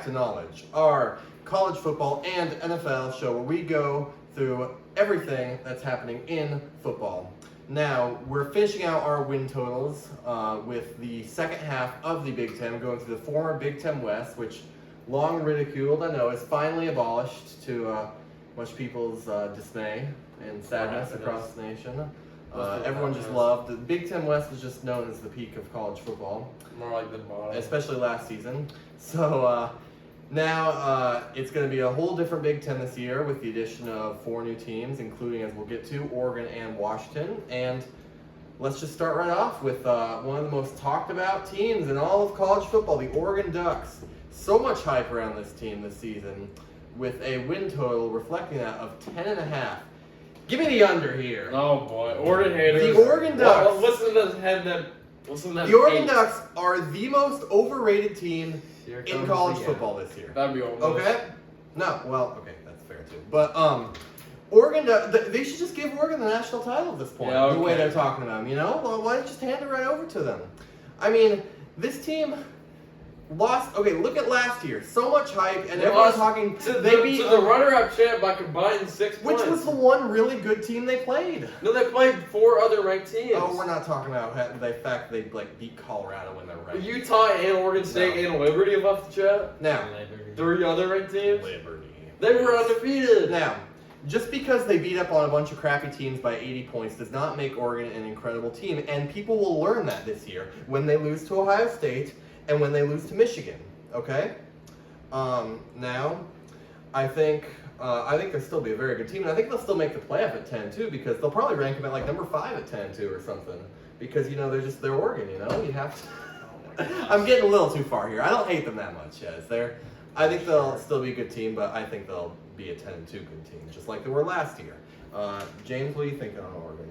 back to Nollege, our college football and NFL show where we go through everything that's happening in football. Now, we're finishing out our win totals with the second half of the Big Ten, going through the former Big Ten West, which, long ridiculed, I know, is finally abolished to much people's dismay and sadness across the nation. Everyone just loved the Big Ten West was just known as the peak of college football. More like the bottom. Especially last season. So now it's going to be a whole different Big Ten this year with the addition of 4 new teams, including, as we'll get to, Oregon and Washington. And let's just start right off with one of the most talked about teams in all of college football, the Oregon Ducks. So much hype around this team this season with a win total reflecting that of 10.5. Give me the under here. Oh boy, Oregon haters. The Oregon Ducks. Well, listen to them. Listen to them. The Oregon Ducks are the most overrated team in college football this year. That'd be almost. Okay? No, well, okay, that's fair too. But Oregon, they should just give Oregon the national title at this point. Yeah, okay. The way they're talking about them, you know? Well, why don't you just hand it right over to them? I mean, this team lost. Okay, look at last year. So much hype, and everyone's talking. To the runner-up champ by combining 6 points. Which was the one really good team they played? No, they played 4 other ranked teams. Oh, we're not talking about the fact they beat Colorado when they're ranked. Utah and Oregon State and Liberty left the chat. Now, 3 other ranked teams. Liberty. They were undefeated. Now, just because they beat up on a bunch of crappy teams by 80 points does not make Oregon an incredible team, and people will learn that this year when they lose to Ohio State and when they lose to Michigan. Okay? Now, I think they'll still be a very good team, and I think they'll still make the playoff at 10 too, because they'll probably rank them at like number 5 at 10 too or something. Because they're Oregon, you have to. I'm getting a little too far here. I don't hate them that much, yes. I think they'll still be a good team, but I think they'll be a 10-2 good team, just like they were last year. James, what are you thinking on Oregon?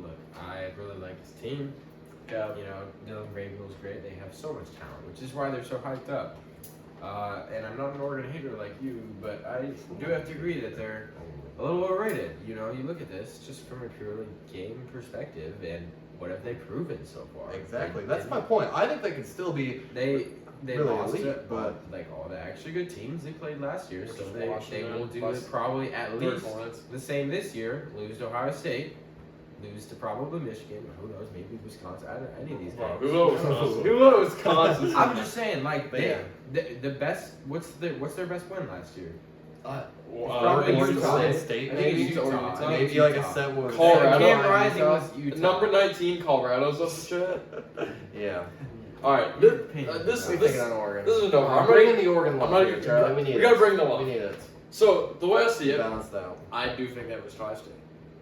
Look, I really like this team. Yeah. Dylan Gravel's great. They have so much talent, which is why they're so hyped up. And I'm not an Oregon hater like you, but I do have to agree that they're a little overrated. You look at this just from a purely game perspective, and what have they proven so far? Exactly. That's my point. I think they could still be. They really lost elite, it, but like all the actually good teams they played last year, so they will do plus it probably at least points. the same this year. Lose to Ohio State, lose to probably Michigan. Who knows? Maybe Wisconsin. Any of these guys. Who knows Wisconsin? I'm just saying, like Yeah. the best. What's their best win last year? Probably Utah State, I think maybe. it's Utah. Maybe like a set with Colorado. Cam Rising was Utah. Number 19, Colorado's up the chat. Yeah. All right, What are you thinking on Oregon? this is no. I'm bringing the Oregon I'm love not here, even- Charlie. We need we gotta it. bring the love. We need it. So the way I see it, Balanced out. I do think they have a Ohio State,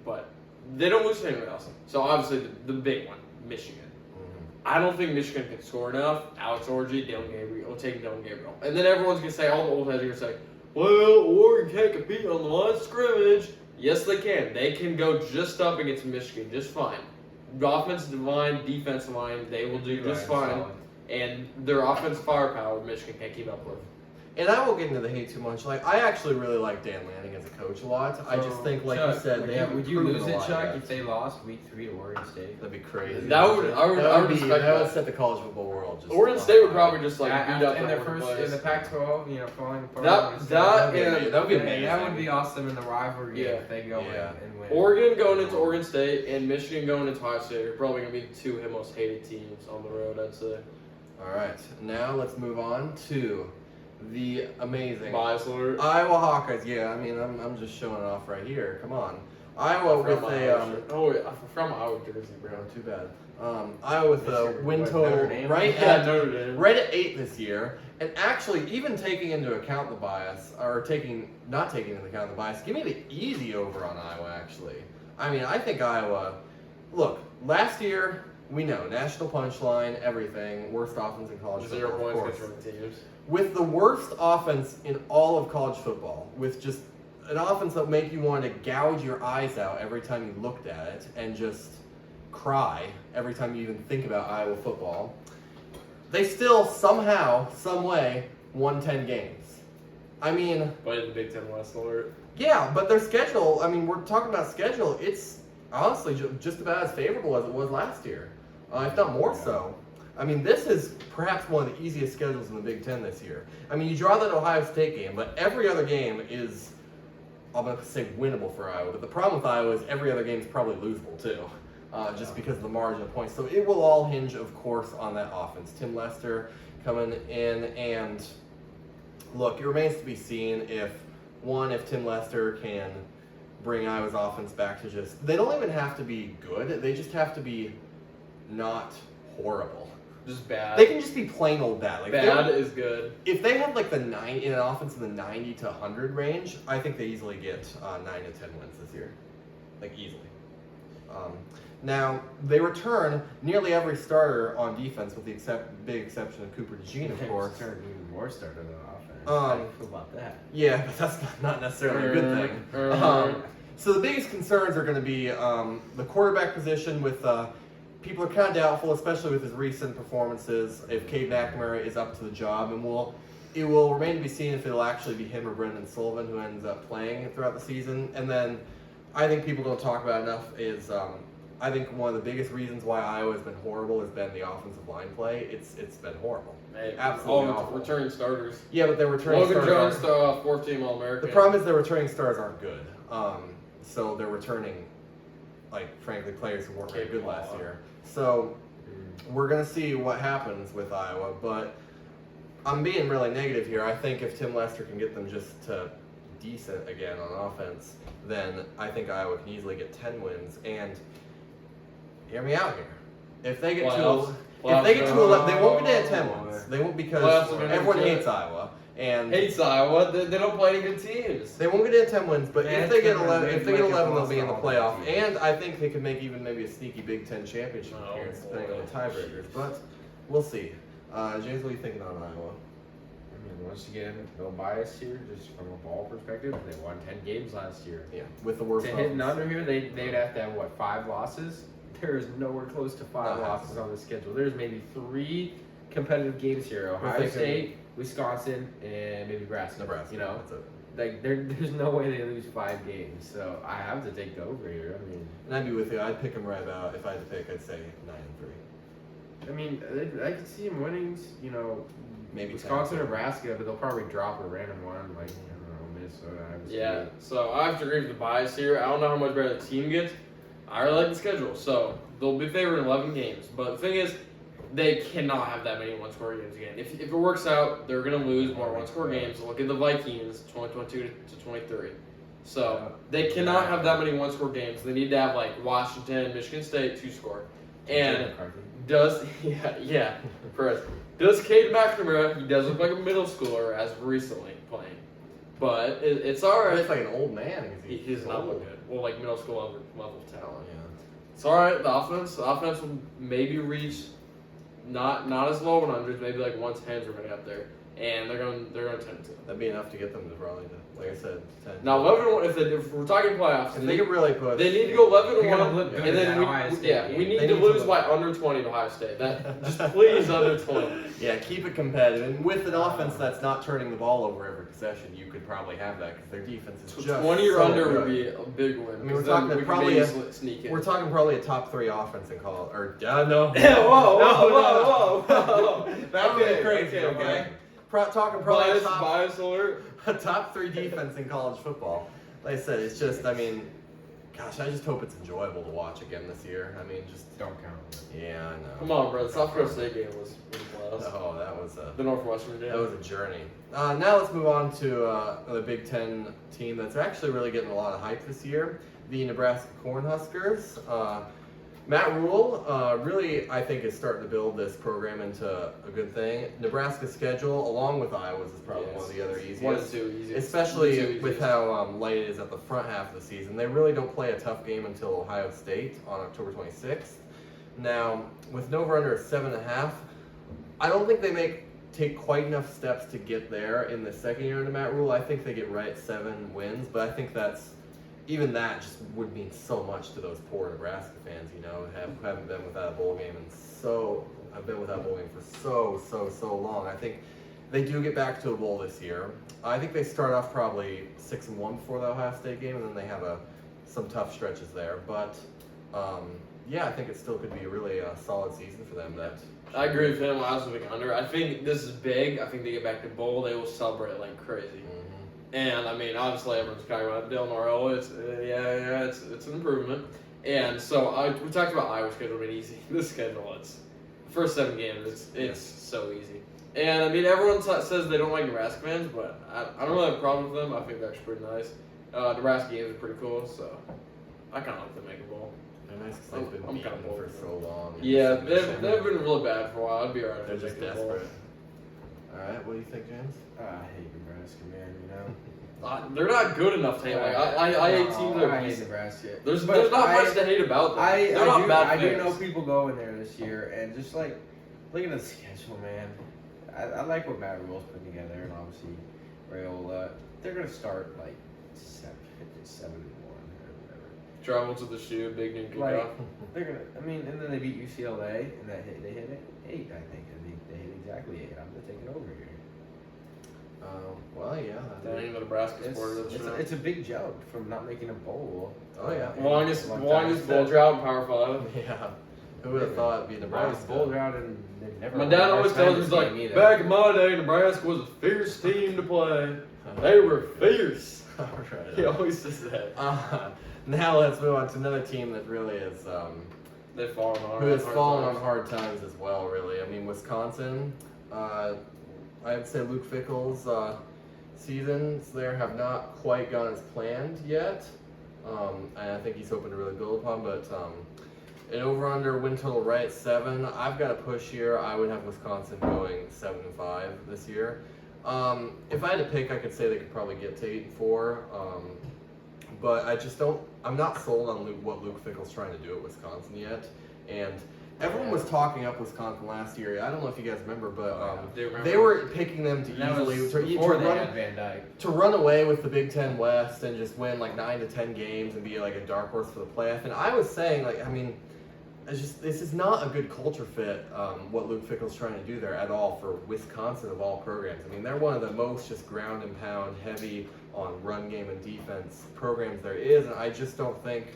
but they don't lose to anyone else. So obviously the big one, Michigan. I don't think Michigan can score enough. Alex Orji, Dylan Gabriel, I'm taking Dylan Gabriel, and then everyone's gonna say, all the old heads are gonna say, well, Oregon can't compete on the line of scrimmage. Yes, they can. They can go just up against Michigan just fine. Offensive line, defensive line, they will do just fine. Solid. And their offensive firepower, Michigan can't keep up with. And I won't get into the hate too much. Like, I actually really like Dan Lanning as a coach a lot. I just think, like Chuck, you said, they have. would you lose it, Chuck, if they lost week 3 to Oregon State? That'd be crazy. I would respect that would that. set the college football world. Just Oregon State would probably just like beat up in their Oregon first players. in the Pac-12, falling apart. that would be amazing. That would be awesome in the rivalry Yeah. if they go Yeah. in and win. Oregon going into Oregon State and Michigan going into Ohio State are probably going to be the 2 most hated teams on the road, I'd say. All right, now let's move on to the amazing Bias alert. Iowa Hawkeyes. Yeah, I mean, I'm just showing it off right here. Come on, Iowa with a I'm from Iowa, Jersey, bro. too bad. Iowa with a win Notre total Dame? right Yeah, Notre Dame. at 8 this year, and actually even taking into account the bias, or not taking into account the bias, give me the easy over on Iowa. Actually, I mean, I think Iowa. Look, last year. We know, national punchline, everything, worst offense in college 0 football, of points course. against ranked teams. With the worst offense in all of college football, with just an offense that make you want to gouge your eyes out every time you looked at it and just cry every time you even think about Iowa football, they still somehow, some way, won 10 games. I mean... Played in the Big Ten West alert. Yeah, but their schedule, I mean, we're talking about schedule, it's honestly just about as favorable as it was last year. If not more so. I mean, this is perhaps one of the easiest schedules in the Big Ten this year. I mean, you draw that Ohio State game, but every other game is, I'm going to say, winnable for Iowa. But the problem with Iowa is every other game is probably losable too, just because of the margin of points. So it will all hinge, of course, on that offense. Tim Lester coming in, and look, it remains to be seen if Tim Lester can bring Iowa's offense back to just, they don't even have to be good, they just have to be not horrible. Just bad. They can just be plain old bad. Like bad is good. If they have like in an offense in the 90 to 100 range, I think they easily get 9 to 10 wins this year, like easily. Now they return nearly every starter on defense, with the big exception of Cooper DeJean, of course. Return even more starter than offense. How do you feel about that? Yeah, but that's not necessarily a good thing. So the biggest concerns are going to be the quarterback position. With people are kind of doubtful, especially with his recent performances, if Cade McNamara is up to the job, and it will remain to be seen if it'll actually be him or Brendan Sullivan who ends up playing throughout the season. And then I think people don't talk about enough is I think one of the biggest reasons why Iowa has been horrible has been the offensive line play. It's been horrible. Absolutely awful. Returning starters. Yeah, but they're returning Logan starters. Jones, fourth-team All-American. The problem is their returning stars aren't good. So they're returning, like, frankly, players who weren't very good last year. So we're going to see what happens with Iowa. But I'm being really negative here. I think if Tim Lester can get them just to decent again on offense, then I think Iowa can easily get 10 wins. And hear me out here. If they get to 11, they won't get to 10 wins. They won't, because everyone hates Iowa. And hates Iowa. They don't play any good teams. They won't get to 10 wins, but if they get 11, they'll be in the playoff. And I think they could make even maybe a sneaky Big Ten championship appearance, depending on the tiebreakers. But we'll see. James, what are you thinking on Iowa? I mean, once again, no bias here, just from a ball perspective. They won 10 games last year. Yeah, with the worst. To hit an under here, they'd have to have 5 losses. There is nowhere close to 5 losses on the schedule. There's maybe 3 competitive games here: Ohio State, Wisconsin, and maybe Nebraska. You know, like there's no way they lose 5 games. So I have to take the over here. I mean, and I'd be with you. I'd pick them right about. If I had to pick, I'd say 9-3. I mean, I could see them winning. You know, maybe Wisconsin, Nebraska, but they'll probably drop a random one like Minnesota. Yeah. So I have to agree with the bias here. I don't know how much better the team gets. I really like the schedule, so they'll be favored in 11 games. But the thing is, they cannot have that many one-score games again. If it works out, they're going to lose more one-score games. Look at the Vikings, 2022 to 23. So they cannot have that many one-score games. They need to have like Washington, Michigan State 2-score. And does Cade McNamara? He does look like a middle schooler as of recently playing, but it's all right. He's like an old man. He's not look good. Well, like middle school level talent. Yeah. It's all right. The offense will maybe reach not as low in hundreds, maybe like 110s are going to get there, and they're going to 10-2. That'd be enough to get them to probably, like I said, 10. Now 11-1. If we're talking playoffs, if they could really push, they need to go 11-1, and then we need to lose by under 20 to Ohio State. That just please under 20. Yeah, keep it competitive, and with an offense that's not turning the ball over every possession, you could probably have that because their defense is just 20 or so under good. would be a big win. I mean, we're talking probably a top 3 offense in college. Or no. Whoa. That would be crazy. Okay. Talking probably bias alert. A top 3 defense in college football. Like I said, it's just, I mean, gosh, I just hope it's enjoyable to watch again this year. I mean, just don't count. Yeah, I know. Come on, bro. The South Dakota State game was class. Oh, that was the Northwestern game. That was a journey. Now let's move on to the Big Ten team that's actually really getting a lot of hype this year, the Nebraska Cornhuskers. Matt Rule really, I think, is starting to build this program into a good thing. Nebraska's schedule, along with Iowa's, is probably one of the other easiest. 1 and 2 easiest. Especially with how light it is at the front half of the season. They really don't play a tough game until Ohio State on October 26th. Now, with no over under 7.5, I don't think they take quite enough steps to get there in the second year under Matt Rule. I think they get right at 7 wins, but I think even that just would mean so much to those poor Nebraska fans, you know, haven't been without a bowl game I've been without a bowl game for so long. I think they do get back to a bowl this year. I think they start off probably 6-1 before the Ohio State game, and then they have some tough stretches there. But yeah, I think it still could be a really solid season for them. That I agree with him. I also think under. I think this is big. I think they get back to bowl. They will celebrate like crazy. Mm-hmm. And I mean, obviously, everyone's talking about Dylan Morello. It's it's an improvement. And so we talked about Iowa's schedule being easy. This schedule, it's the first 7 games. It's so easy. And I mean, everyone says they don't like Nebraska fans, but I don't really have a problem with them. I think they're actually pretty nice. Nebraska games are pretty cool, so I kind of like to make a bowl. They're nice because they've been beaten for so long. Yeah, they've been really bad for a while. I'd be alright. They're just desperate. All right, what do you think, James? I hate Nebraska, man. You know. They're not good enough to hate. Like I hate teams that I are hate Nebraska. There's not much to hate about them. They're not bad I do fans. know people go in there this year and just like looking at the schedule, man. I like what Matt Rule's putting together, and obviously Rayola. They're gonna start like 7-1 or whatever. Travel to the shoe, big noon kickoff. Like they're gonna. I mean, and then they beat UCLA, and they hit it 8, I think. I think they hit exactly 8. I'm gonna take it over here. Well, yeah. That ain't the Nebraska sport. It's a big jump from not making a bowl. Oh, yeah. Longest bowl drought in Power 5. Yeah. Who would have thought it'd be Nebraska? Bowl drought and they've never. My dad always tells me, he's like, back in my day, Nebraska was a fierce team to play. They were fierce. Right. He always says that. Now let's move on to another team that really is They've fallen on who has fallen on hard times as well. Really, I mean Wisconsin. I'd say Luke Fickell's seasons there have not quite gone as planned yet, and I think he's hoping to really build upon. But an over/under win total right at 7. I've got a push here. I would have Wisconsin going 7-5 this year. If I had to pick, I could say they could probably get to 8-4. But I just don't. I'm not sold on what Luke Fickell's trying to do at Wisconsin yet, and. Everyone was talking up Wisconsin last year. I don't know if you guys remember, but they were picking them to to run away with the Big Ten West and just win like 9 to 10 games and be like a dark horse for the playoff. And I was saying, like, I mean, this is not a good culture fit. What Luke Fickell's trying to do there at all for Wisconsin of all programs. I mean, they're one of the most just ground and pound, heavy on run game and defense programs there is, and I just don't think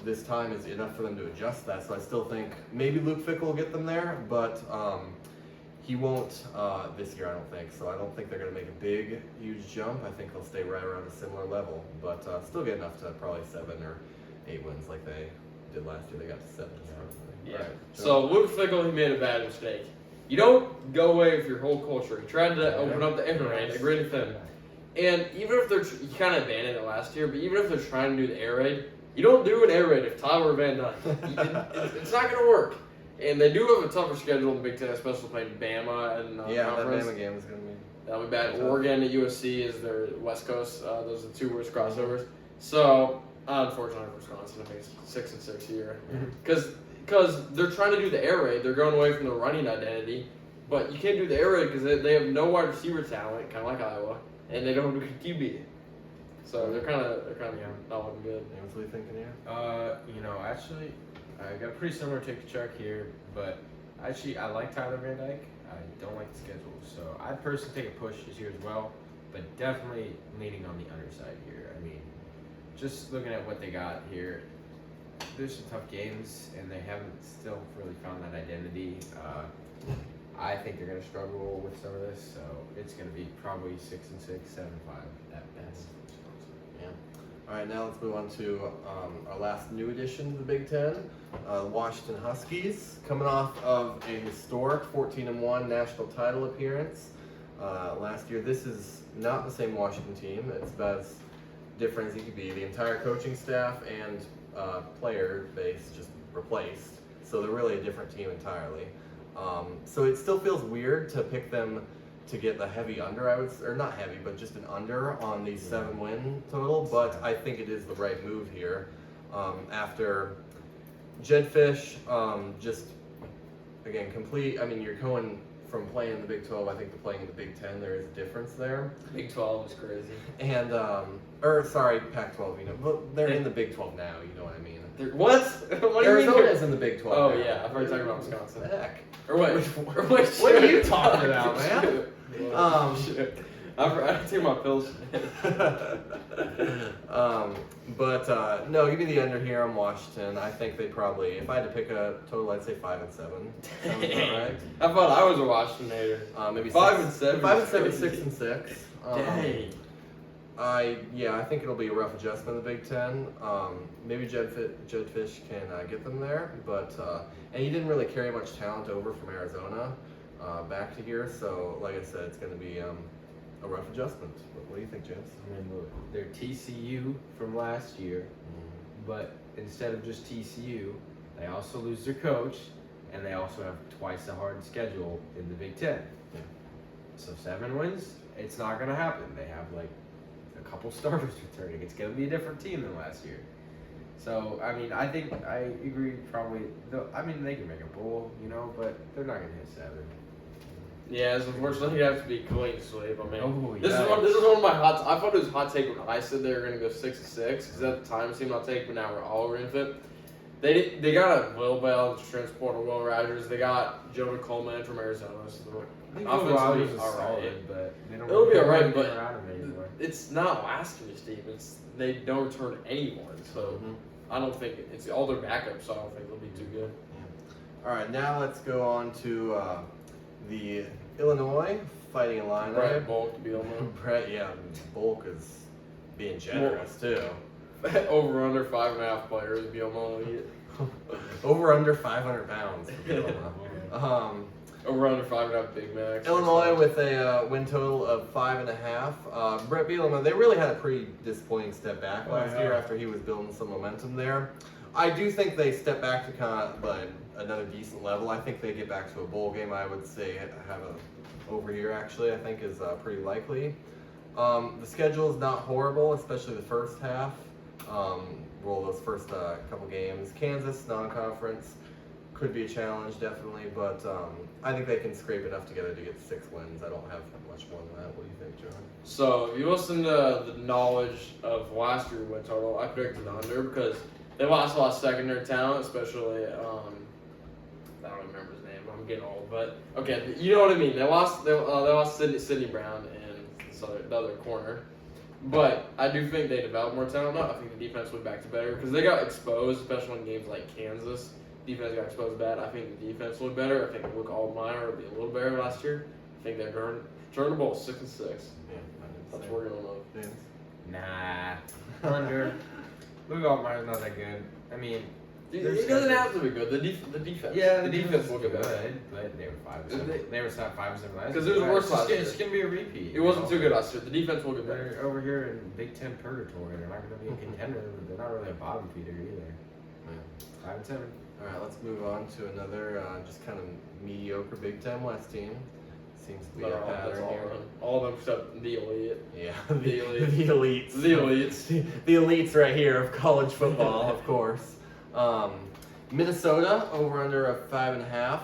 this time is enough for them to adjust that. So I still think maybe Luke Fickell will get them there, but he won't this year, I don't think. So I don't think they're going to make a huge jump. I think they'll stay right around a similar level, but still get enough to probably 7 or 8 wins like they did last year. They got to 7. Yeah. Right. So Luke Fickell, he made a bad mistake. You don't go away with your whole culture. He tried to open up the air raid, agree with him. And even if he kind of abandoned it last year, but even if they're trying to do the air raid, you don't do an air raid if Tyler Van Dyke. It's not going to work. And they do have a tougher schedule in the Big Ten, especially playing Bama and that Bama game is going to be. That'll be bad. Oregon at USC is their West Coast. Those are the 2 worst crossovers. So unfortunately for Wisconsin, I think it's 6-6 a year because they're trying to do the air raid. They're going away from the running identity, but you can't do the air raid because they have no wide receiver talent, kind of like Iowa, and they don't have a good QB. So they're kind of not looking good. What are you thinking here? Actually, I got a pretty similar take to Chuck here, but actually I like Tyler Van Dyke. I don't like the schedule, so I personally take a push this year as well, but definitely leaning on the underside here. I mean, just looking at what they got here, there's some tough games, and they haven't still really found that identity. I think they're going to struggle with some of this, so it's going to be probably 6-6, 7-5 at best. Yeah. All right, now let's move on to our last new addition to the Big Ten, Washington Huskies, coming off of a historic 14-1 national title appearance last year. This is not the same Washington team. It's about as different as it could be. The entire coaching staff and player base just replaced, so they're really a different team entirely. So it still feels weird to pick them to get the heavy under, or not heavy, but just an under on the 7-win total. But I think it is the right move here. After Jedfish, just again complete. I mean, you're going from playing in the Big 12, I think, to playing in the Big 10. There is a difference there. Big 12 is crazy. And Pac-12. You know, but they're in the Big 12 now. You know what I mean? What? What do you mean? Arizona's in the Big 12. Oh now. yeah, I've already talked about Wisconsin. Heck. Or wait, What are you talking about, man? Shit. I take my pills. No, give me the under here on Washington. I think they probably, if I had to pick a total, I'd say 5-7. Sounds about right. I thought I was a Washington hater. Maybe 5-7. 5-7, 6-6. Dang. I think it'll be a rough adjustment in the Big Ten. Maybe Jed Fish can get them there, but and he didn't really carry much talent over from Arizona back to here. So, like I said, it's going to be a rough adjustment. What do you think, James? I mean, look, they're TCU from last year, but instead of just TCU, they also lose their coach, and they also have twice the hard schedule in the Big Ten. Yeah. So 7 wins, it's not going to happen. They have like a couple starters returning. It's going to be a different team than last year. So, I mean, I think I agree probably. I mean, they can make a bowl, but they're not going to hit 7. Yeah, it's unfortunately you have to be clean sweep. I mean, this is yikes. one of my hot. I thought it was a hot take when I said they were going to go 6-6 because at the time it seemed hot take, but now we're all against it. They got a Will Bell, transporter Will Rogers. They got Joe McCollman from Arizona. So I think offensively, is solid, but they don't It'll be really alright, get but around him anymore. it's not last year's team. They don't return anyone, so I don't think it's all their backups. So I don't think they'll be too good. All right, now let's go on to the Illinois Fighting Illini. Brett Bulk to be on Brett, Bulk is being generous too. there. Over under 5.5 players be on Over under 500 pounds. Over under 5.5 Big Macs. Illinois with a win total of 5.5. Brett Bielema, they really had a pretty disappointing step back last year after he was building some momentum there. I do think they step back to kind of another decent level. I think they get back to a bowl game. I would say have a over here actually. I think is pretty likely. The schedule is not horrible, especially the first half. Roll those first couple games. Kansas non-conference could be a challenge definitely, but I think they can scrape enough together to get 6 wins. I don't have much more than that. What do you think, John? So if you listen to the knowledge of last year's win total, I predicted the under because they lost a lot of secondary talent, especially I don't remember his name. I'm getting old, but okay, you know what I mean. They lost Sidney Brown in the other corner, but I do think they developed more talent. I think the defense went back to better because they got exposed, especially in games like Kansas. Defense got exposed bad. I think the defense looked better. I think Luke Altmaier would be a little better last year. I think they're turn the ball 6-6. Yeah, That's where we're going on. James? Nah, under. Luke Altmaier's not that good. I mean, It doesn't have to be good. The defense. yeah, the defense will get better. good, but they were 5-7. They were 5-7 last year. Because it was worse last year. It's gonna be a repeat. It wasn't too good last year. The defense will get better. They're over here in Big Ten purgatory. They're not gonna be a contender, but they're not really a bottom feeder either. Yeah. 5-7. All right, let's move on to another just kind of mediocre Big Ten West team. Seems to be a pattern here. All of them except the elite. Yeah, The elite. the elites. The elites. The elites right here of college football, of course. Minnesota over under a 5.5.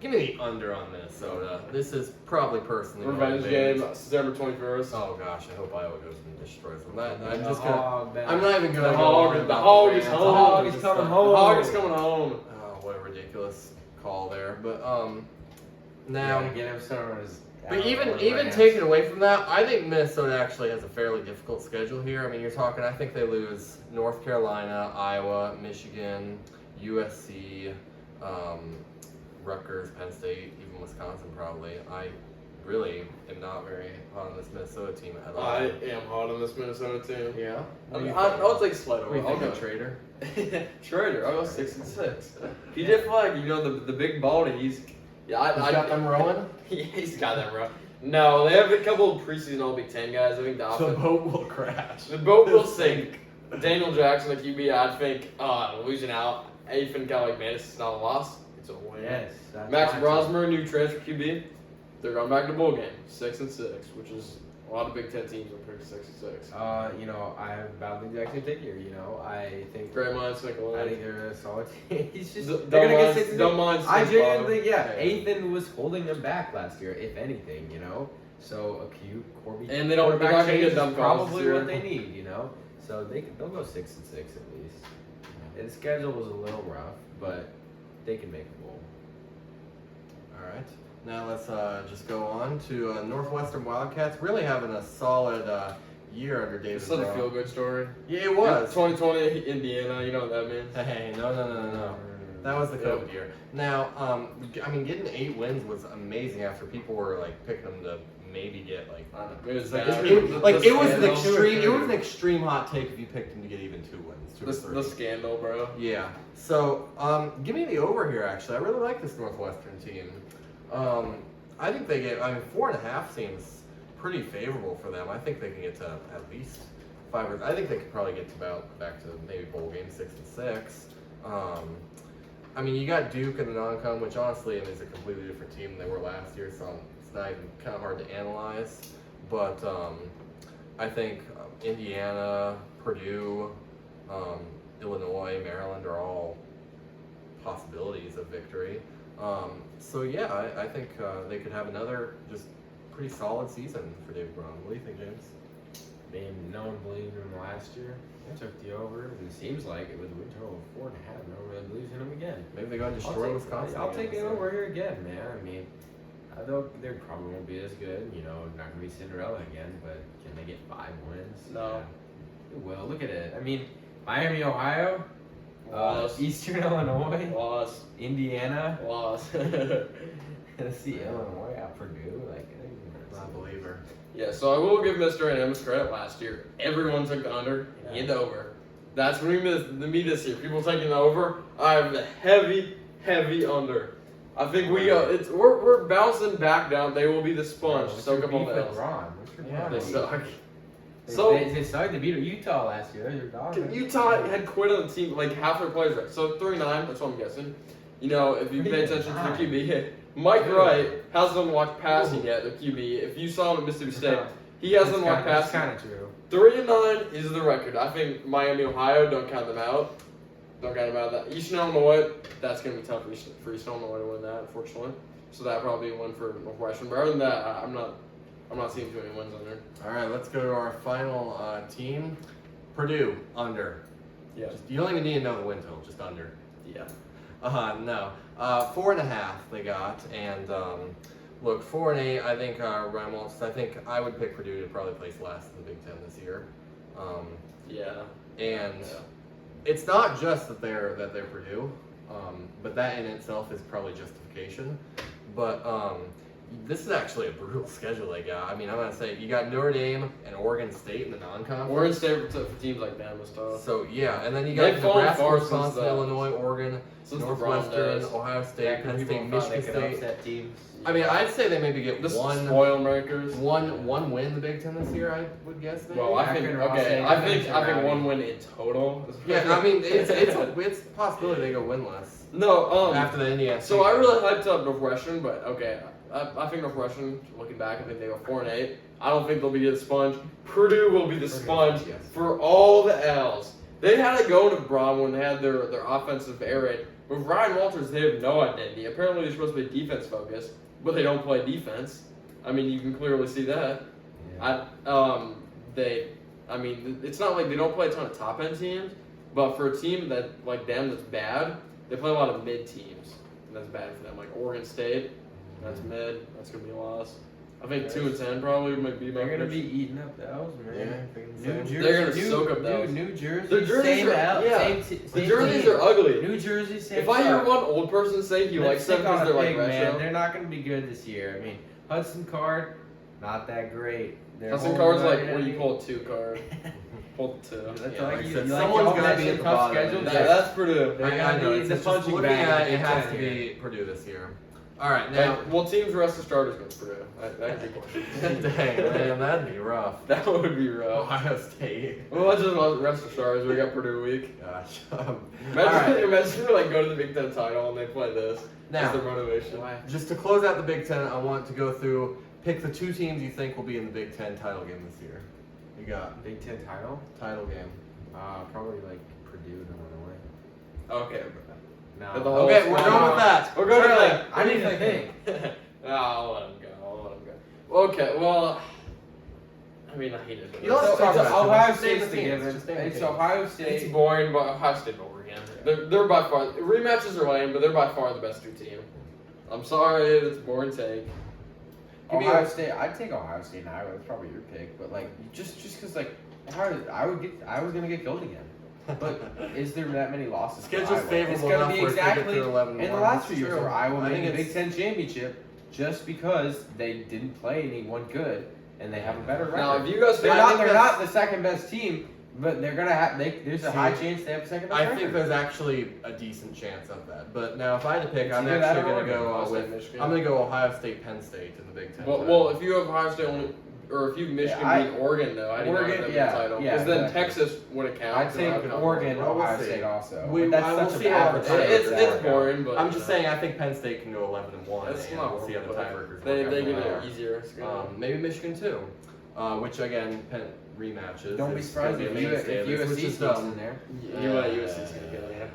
Give me the under on Minnesota. This is probably personally Revenge game, December 21st. Oh gosh, I hope Iowa goes and destroys them. I'm The just gonna. hog, I'm not even gonna The go hog- on the about hog the is Rams. home. The hog is coming home. The hog is coming home. Oh, what a ridiculous call there. But Now now. get him started. But even taken away from that, I think Minnesota actually has a fairly difficult schedule here. I mean, you're talking. I think they lose North Carolina, Iowa, Michigan, USC, Rutgers, Penn State, even Wisconsin probably. I really am not very hot on this Minnesota team at all. I am hot on this Minnesota team. Yeah. I'll take a slight over. I'll go Trader. Trader. I'll go 6-6. PJ Flag, the big baldy. He's got them rolling. He's got them rolling. No, they have a couple of preseason All Big Ten guys. I think the The offense. boat will crash. The boat will sink. Daniel Jackson, the QB, I think losing out. I think like, man, it's not a loss. It's a win. Yes. That's Max my Brosmer, new transfer QB. They're going back to bowl game, 6-6, which is a lot of Big Ten teams are picked 6-6. I have about the exact same thing here. I think. Great minds think I alike. think they're a solid team. He's just Don't they're gonna mind- get 6. don't mind I six genuinely bottom. think Yeah. Ethan was holding them back last year, if anything. So a cute Corby. And they don't- they're quarterback not gonna change get is dumb calls probably this year. what they need. So they'll go 6-6 at least. And the schedule was a little rough, but they can make a bowl. All right. Now let's just go on to Northwestern Wildcats. Really having a solid year under David It's such a Braun. feel-good story. Yeah, it was. 2020 Indiana, you know what that means. Hey, no. That was the COVID year. Now, I mean, getting 8 wins was amazing after people were like picking them to maybe get like. It was Like, bad. it was an scandal. extreme. It was an extreme hot take if you picked them to get even 2 wins. 2 or 3. The scandal, bro. Yeah. So, give me the over here. Actually, I really like this Northwestern team. I think they get. I mean, 4.5 seems pretty favorable for them. I think they can get to at least 5. Or I think they could probably get to back to maybe bowl game 6-6. I mean, you got Duke in the non-con, which honestly is a completely different team than they were last year, so it's not even kind of hard to analyze. But I think Indiana, Purdue, Illinois, Maryland are all possibilities of victory. So yeah, I think they could have another just pretty solid season for David Braun. What do you think, James? I mean, no one believed in him last year. They took the over, and it seems like it was a win total of 4.5. No one really believes in him again. Maybe they go and destroy Wisconsin. I'll again take this it year. over here again, man. I mean, they probably won't be as good. You know, not gonna be Cinderella again, but can they get 5 wins? No. They will. Look at it. I mean, Miami, Ohio, Loss. Eastern Illinois, Loss. Indiana. Loss. Let's see, Illinois, Purdue. Like, Not a believer. Yeah, so I will give Mr. Amos credit last year. Everyone took the under, and he had the over. That's what me this year. People taking the over. I have the heavy under. I think we're bouncing back down. They will be the sponge. Soak up all the L's. Yeah, They suck. They sucked to beat Utah last year. They're dogs. Utah had quit on the team, like half their players. Right? So 3-9. That's what I'm guessing. You know, if you pay attention to the QB, Mike Wright hasn't unlocked passing yet. The QB. If you saw him at Mississippi State, he hasn't unlocked That's passing. kind of true. 3-9 is the record. I think Miami, Ohio, don't count them out. Don't count them out. That Eastern Illinois, that's going to be tough for Eastern Illinois to win that, unfortunately. So that probably be a win for Northwestern. But other than that, I'm not seeing too many wins under. All right, let's go to our final team. Purdue under. Yeah. You don't even need to know the win total, just under. Yeah. No. 4.5 they got, and look, 4-8. I think Reynolds. I think I would pick Purdue to probably place last in the Big Ten this year. Yeah. And Yeah. it's not just that they're Purdue, but that in itself is probably justification. But this is actually a brutal schedule they got. I mean, I'm gonna say you got Notre Dame and Oregon State in the non-conference. Oregon State for teams like Bama stuff. So yeah, and then you They've got fallen Nebraska, far since Wisconsin, the- Illinois, Oregon, Since the Brown Northwestern, days. Ohio State, Penn State, They Michigan could State. upset teams. I mean, I'd say they maybe get The one spoil makers. win in the Big Ten this year. I would guess. Maybe. Well, I think Akron, Ross okay. State, I think Rowdy. one win in total. Yeah, I mean, it's a possibility they go winless No. after the Indiana. So I really hyped up Northwestern, but okay. I think Northwestern, looking back, I think they go 4-8. I don't think they'll be the sponge. Purdue will be the sponge Yes. for all the L's. They had to go to Braun when they had their offensive air raid. With Ryan Walters, they have no identity. Apparently, they're supposed to be defense focused, but they don't play defense. I mean, you can clearly see that. Yeah. I mean, it's not like they don't play a ton of top end teams, but for a team that like them that's bad, they play a lot of mid teams, and that's bad for them. Like Oregon State, that's mid. That's gonna be a loss. I think 2-10 probably might be. They're gonna be eating up the L's, Yeah, I man. think New so. Jersey, They're gonna soak up those. New Jersey, The jerseys same are- L, yeah. same The same jerseys team. are ugly. New Jersey, same. If I hear suck. one old person say he likes them Lipstick on because a they're like pig, man. retro, They're not gonna be good this year. I mean, Hudson Card, not that great. They're Hudson holding Card's on like to what do you it. call a 2 card? Pull the 2. That's Yeah, like like I you said, like someone's y'all gonna had be some at the tough bottom. schedules. Yeah, that's Purdue. They're I gonna know. be It's the just punching looking bag. at it, of it the has Big to Ten be Purdue this year. All right, now. Well, teams rest the starters against Purdue. That could be question. Dang, man, that'd be rough. That would be rough. Ohio State. Well, let's just rest the starters. We got Purdue week. Gosh. Imagine like go to the Big Ten title and they play this. Now, That's their motivation. just to close out the Big Ten, I want to go through, pick the 2 teams you think will be in the Big Ten title game this year. You got Big Ten title? title game. Probably like Purdue and Illinois. Okay. No. The whole Okay, we're squad. going with that. We're going with Charlie. that. I need to think. I'll let him go. Okay, well, I mean, I hate it. You don't have to talk about it. Ohio Just name State's the the teams. given. Just name the It's teams. Ohio It's State. boring, but Ohio State over again. They're by far rematches are lame, but they're by far the best 2 team. I'm sorry, it's a boring take. Give me Ohio State. I'd take Ohio State and Iowa. That's probably your pick, but like just because like I was gonna get killed again. But is there that many losses? Schedule's for Iowa? favorable It's gonna enough be where if they get exactly through 11 in the wins, last few it's years true. where Iowa I made think the Big it's- Ten championship just because they didn't play anyone good and they have a better record. Now, if you guys, they're I not think they're that's- not the second best team, but they're gonna have there's a high chance they have a second best I record. think there's actually a decent chance of that. But now, if I had to pick, It's I'm either that actually or going to Oregon. go Ohio State, with. Michigan. I'm going to go Ohio State, Penn State in the Big Ten. Well, title. if you have Ohio State only, or if you Michigan Yeah, beat Oregon, though, I didn't Oregon, know that yeah, title. yeah, Because then exactly. Texas wouldn't count. I'd so take that would count. Oregon, Well, we'll Ohio see. State also. We- But that's we'll such see an how the average. tiebreakers It's work out. boring, but I'm just saying, I think Penn State can go 11-1, That's and not we'll see how the horrible, tiebreakers They work get out. from it there. easier. It's good. Maybe Michigan too, which again, Penn rematches. Don't be is surprised gonna if be a mainstay of this, USC which sneaks is in there. USC's gonna kill you.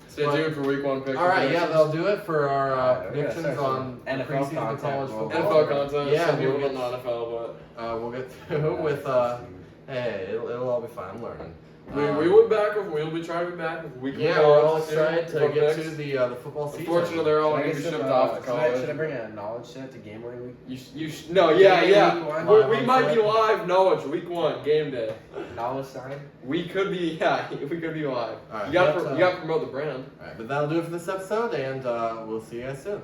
Stay Well, tuned for week 1 picks. All right, yeah, that'll do it for our Yeah, we gotta predictions start on some the NFL preseason content. college Well, football. NFL content. Yeah, Some we'll people get- not NFL, We'll get through with hey, it'll all be fine. I'm learning. but we'll be trying to be back with week 1. Yeah, we're all excited to for get picks. to the football season. Unfortunately, they're all Should I going get to be some, shipped off to should college. I bring a knowledge set to game week? No, yeah. Week one. We might be live. Knowledge week 1 game day. Knowledge sign? We could be, we could be live. All right, You got let's, to promote the brand. All right, but that'll do it for this episode, and we'll see you guys soon.